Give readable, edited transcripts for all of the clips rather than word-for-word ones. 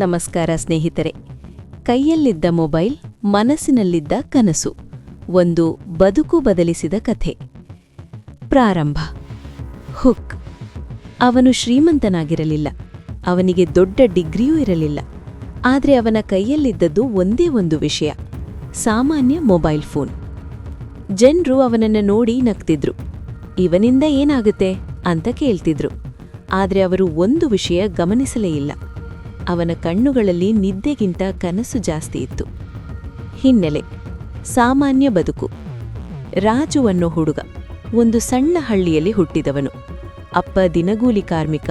ನಮಸ್ಕಾರ ಸ್ನೇಹಿತರೆ. ಕೈಯಲ್ಲಿದ್ದ ಮೊಬೈಲ್, ಮನಸ್ಸಿನಲ್ಲಿದ್ದ ಕನಸು, ಒಂದು ಬದುಕು ಬದಲಿಸಿದ ಕಥೆ. ಪ್ರಾರಂಭ. ಹುಕ್. ಅವನು ಶ್ರೀಮಂತನಾಗಿರಲಿಲ್ಲ, ಅವನಿಗೆ ದೊಡ್ಡ ಡಿಗ್ರಿಯೂ ಇರಲಿಲ್ಲ. ಆದರೆ ಅವನ ಕೈಯಲ್ಲಿದ್ದದ್ದು ಒಂದೇ ಒಂದು ವಿಷಯ, ಸಾಮಾನ್ಯ ಮೊಬೈಲ್ ಫೋನ್. ಜನರು ಅವನನ್ನು ನೋಡಿ ನಗ್ತಿದ್ರು. ಇವನಿಂದ ಏನಾಗುತ್ತೆ ಅಂತ ಕೇಳ್ತಿದ್ರು. ಆದರೆ ಅವರು ಒಂದು ವಿಷಯ ಗಮನಿಸಲೇ ಇಲ್ಲ, ಅವನ ಕಣ್ಣುಗಳಲ್ಲಿ ನಿದ್ದೆಗಿಂತ ಕನಸು ಜಾಸ್ತಿ ಇತ್ತು. ಹಿನ್ನೆಲೆ: ಸಾಮಾನ್ಯ ಬದುಕು. ರಾಜು ಅನ್ನೋ ಹುಡುಗ ಒಂದು ಸಣ್ಣ ಹಳ್ಳಿಯಲ್ಲಿ ಹುಟ್ಟಿದವನು. ಅಪ್ಪ ದಿನಗೂಲಿ ಕಾರ್ಮಿಕ,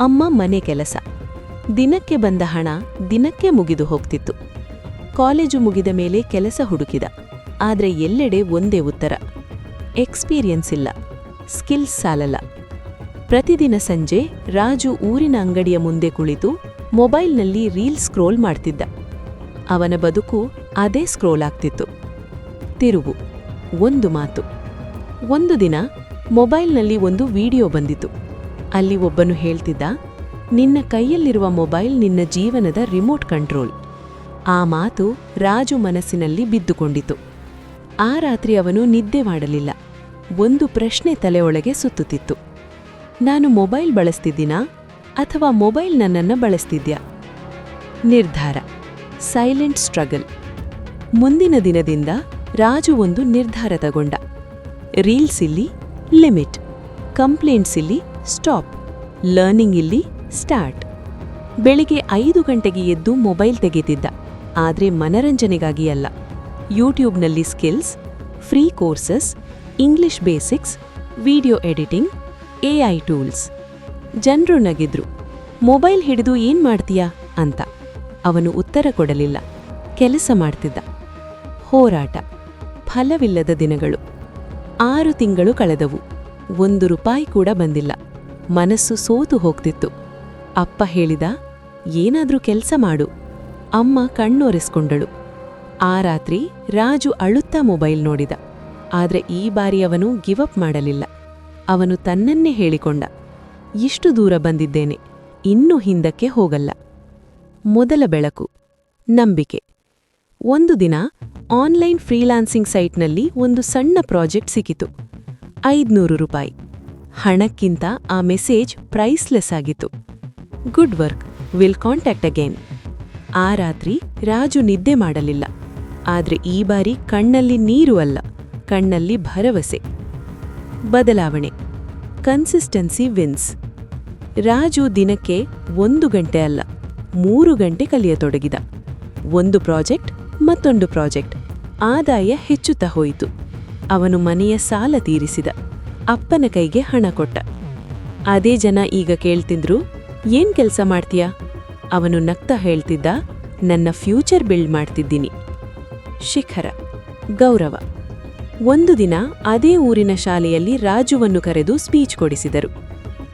ಅಮ್ಮ ಮನೆ ಕೆಲಸ. ದಿನಕ್ಕೆ ಬಂದ ಹಣ ದಿನಕ್ಕೆ ಮುಗಿದು ಹೋಗ್ತಿತ್ತು. ಕಾಲೇಜು ಮುಗಿದ ಮೇಲೆ ಕೆಲಸ ಹುಡುಕಿದ. ಆದರೆ ಎಲ್ಲೆಡೆ ಒಂದೇ ಉತ್ತರ: ಎಕ್ಸ್ಪೀರಿಯನ್ಸ್ ಇಲ್ಲ, ಸ್ಕಿಲ್ಸ್ ಸಾಲಲ್ಲ. ಪ್ರತಿದಿನ ಸಂಜೆ ರಾಜು ಊರಿನ ಅಂಗಡಿಯ ಮುಂದೆ ಕುಳಿತು ಮೊಬೈಲ್ನಲ್ಲಿ ರೀಲ್ ಸ್ಕ್ರೋಲ್ ಮಾಡ್ತಿದ್ದ. ಅವನ ಬದುಕು ಅದೇ ಸ್ಕ್ರೋಲ್ ಆಗ್ತಿತ್ತು. ತಿರುವು. ಒಂದು ಮಾತು. ಒಂದು ದಿನ ಮೊಬೈಲ್ನಲ್ಲಿ ಒಂದು ವಿಡಿಯೋ ಬಂದಿತು. ಅಲ್ಲಿ ಒಬ್ಬನು ಹೇಳ್ತಿದ್ದ, ನಿನ್ನ ಕೈಯಲ್ಲಿರುವ ಮೊಬೈಲ್ ನಿನ್ನ ಜೀವನದ ರಿಮೋಟ್ ಕಂಟ್ರೋಲ್. ಆ ಮಾತು ರಾಜು ಮನಸ್ಸಿನಲ್ಲಿ ಬಿದ್ದುಕೊಂಡಿತು. ಆ ರಾತ್ರಿ ಅವನು ನಿದ್ದೆ ಮಾಡಲಿಲ್ಲ. ಒಂದು ಪ್ರಶ್ನೆ ತಲೆಯೊಳಗೆ ಸುತ್ತುತ್ತಿತ್ತು: ನಾನು ಮೊಬೈಲ್ ಬಳಸ್ತಿದ್ದೀನಾ ಅಥವಾ ಮೊಬೈಲ್ ನನ್ನನ್ನು ಬಳಸ್ತಿದ್ಯಾ? ನಿರ್ಧಾರ. Silent struggle. ಮುಂದಿನ ದಿನದಿಂದ ರಾಜು ಒಂದು ನಿರ್ಧಾರ ತಗೊಂಡ. ರೀಲ್ಸ್ ಇಲ್ಲಿ ಲಿಮಿಟ್, ಕಂಪ್ಲೇಂಟ್ಸ್ ಇಲ್ಲಿ ಸ್ಟಾಪ್, ಲರ್ನಿಂಗ್ ಇಲ್ಲಿ ಸ್ಟಾರ್ಟ್. ಬೆಳಿಗ್ಗೆ 5 ಗಂಟೆಗೆ ಎದ್ದು ಮೊಬೈಲ್ ತೆಗೆದಿದ್ದ, ಆದರೆ ಮನರಂಜನೆಗಾಗಿ ಅಲ್ಲ. ಯೂಟ್ಯೂಬ್ನಲ್ಲಿ skills, free courses, English basics, video editing, AI tools. ಜನರು ನಗಿದ್ರು. ಮೊಬೈಲ್ ಹಿಡಿದು ಏನ್ ಮಾಡ್ತೀಯಾ ಅಂತ. ಅವನು ಉತ್ತರ ಕೊಡಲಿಲ್ಲ, ಕೆಲಸ ಮಾಡ್ತಿದ್ದ. ಹೋರಾಟ. ಫಲವಿಲ್ಲದ ದಿನಗಳು. 6 ತಿಂಗಳು ಕಳೆದವು. ₹1 ಕೂಡ ಬಂದಿಲ್ಲ. ಮನಸ್ಸು ಸೋತು ಹೋಗ್ತಿತ್ತು. ಅಪ್ಪ ಹೇಳಿದ, ಏನಾದ್ರೂ ಕೆಲಸ ಮಾಡು. ಅಮ್ಮ ಕಣ್ಣೊರೆಸ್ಕೊಂಡಳು. ಆ ರಾತ್ರಿ ರಾಜು ಅಳುತ್ತಾ ಮೊಬೈಲ್ ನೋಡಿದ. ಆದ್ರೆ ಈ ಬಾರಿ ಅವನು ಗಿವಪ್ ಮಾಡಲಿಲ್ಲ. ಅವನು ತನ್ನನ್ನೇ ಹೇಳಿಕೊಂಡ, ಇಷ್ಟು ದೂರ ಬಂದಿದ್ದೇನೆ, ಇನ್ನೂ ಹಿಂದಕ್ಕೆ ಹೋಗಲ್ಲ. ಮೊದಲ ಬೆಳಕು. ನಂಬಿಕೆ. ಒಂದು ದಿನ ಆನ್ಲೈನ್ ಫ್ರೀಲಾನ್ಸಿಂಗ್ ಸೈಟ್ನಲ್ಲಿ ಒಂದು ಸಣ್ಣ ಪ್ರಾಜೆಕ್ಟ್ ಸಿಕ್ಕಿತು. ₹500. ಹಣಕ್ಕಿಂತ ಆ ಮೆಸೇಜ್ ಪ್ರೈಸ್ಲೆಸ್ ಆಗಿತ್ತು. Good work, will contact again. ಆ ರಾತ್ರಿ ರಾಜು ನಿದ್ದೆ ಮಾಡಲಿಲ್ಲ. ಆದ್ರೆ ಈ ಬಾರಿ ಕಣ್ಣಲ್ಲಿ ನೀರು ಅಲ್ಲ, ಕಣ್ಣಲ್ಲಿ ಭರವಸೆ. ಬದಲಾವಣೆ. Consistency wins. ರಾಜು ದಿನಕ್ಕೆ 1 ಗಂಟೆ ಅಲ್ಲ, 3 ಗಂಟೆ ಕಲಿಯತೊಡಗಿದ. ಒಂದು ಪ್ರಾಜೆಕ್ಟ್ ಮತ್ತೊಂದು ಪ್ರಾಜೆಕ್ಟ್. ಆದಾಯ ಹೆಚ್ಚುತ್ತಾ ಹೋಯಿತು. ಅವನು ಮನೆಯ ಸಾಲ ತೀರಿಸಿದ. ಅಪ್ಪನ ಕೈಗೆ ಹಣ ಕೊಟ್ಟ. ಅದೇ ಜನ ಈಗ ಕೇಳ್ತಿದ್ರು, ಏನ್ ಕೆಲಸ ಮಾಡ್ತೀಯಾ? ಅವನು ನಗ್ತಾ ಹೇಳ್ತಿದ್ದ, ನನ್ನ ಫ್ಯೂಚರ್ ಬಿಲ್ಡ್ ಮಾಡ್ತಿದ್ದೀನಿ. ಶಿಖರ. ಗೌರವ. ಒಂದು ದಿನ ಅದೇ ಊರಿನ ಶಾಲೆಯಲ್ಲಿ ರಾಜುವನ್ನು ಕರೆದು ಸ್ಪೀಚ್ ಕೊಡಿಸಿದರು.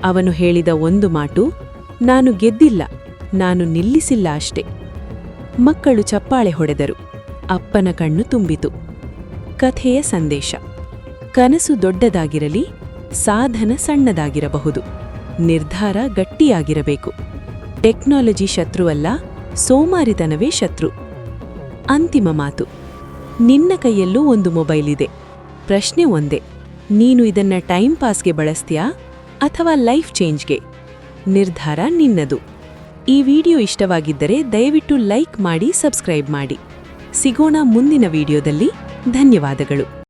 ಅವನು ಹೇಳಿದ ಒಂದು ಮಾತು: ನಾನು ಗೆದ್ದಿಲ್ಲ, ನಾನು ನಿಲ್ಲಿಸಿಲ್ಲ ಅಷ್ಟೇ. ಮಕ್ಕಳು ಚಪ್ಪಾಳೆ ಹೊಡೆದರು. ಅಪ್ಪನ ಕಣ್ಣು ತುಂಬಿತು. ಕಥೆಯ ಸಂದೇಶ: ಕನಸು ದೊಡ್ಡದಾಗಿರಲಿ, ಸಾಧನ ಸಣ್ಣದಾಗಿರಬಹುದು. ನಿರ್ಧಾರ ಗಟ್ಟಿಯಾಗಿರಬೇಕು. ಟೆಕ್ನಾಲಜಿ ಶತ್ರುವಲ್ಲ, ಸೋಮಾರಿತನವೇ ಶತ್ರು. ಅಂತಿಮ ಮಾತು: ನಿನ್ನ ಕೈಯಲ್ಲೂ ಒಂದು ಮೊಬೈಲ್ ಇದೆ. ಪ್ರಶ್ನೆ ಒಂದೇ, ನೀನು ಇದನ್ನ ಟೈಮ್ ಪಾಸ್ಗೆ ಬಳಸ್ತೀಯಾ ಅಥವಾ ಲೈಫ್ ಚೇಂಜ್ಗೆ? ನಿರ್ಧಾರ ನಿನ್ನದು. ಈ ವಿಡಿಯೋ ಇಷ್ಟವಾಗಿದ್ದರೆ ದಯವಿಟ್ಟು ಲೈಕ್ ಮಾಡಿ, ಸಬ್ಸ್ಕ್ರೈಬ್ ಮಾಡಿ. ಸಿಗೋಣ ಮುಂದಿನ ವಿಡಿಯೋದಲ್ಲಿ. ಧನ್ಯವಾದಗಳು.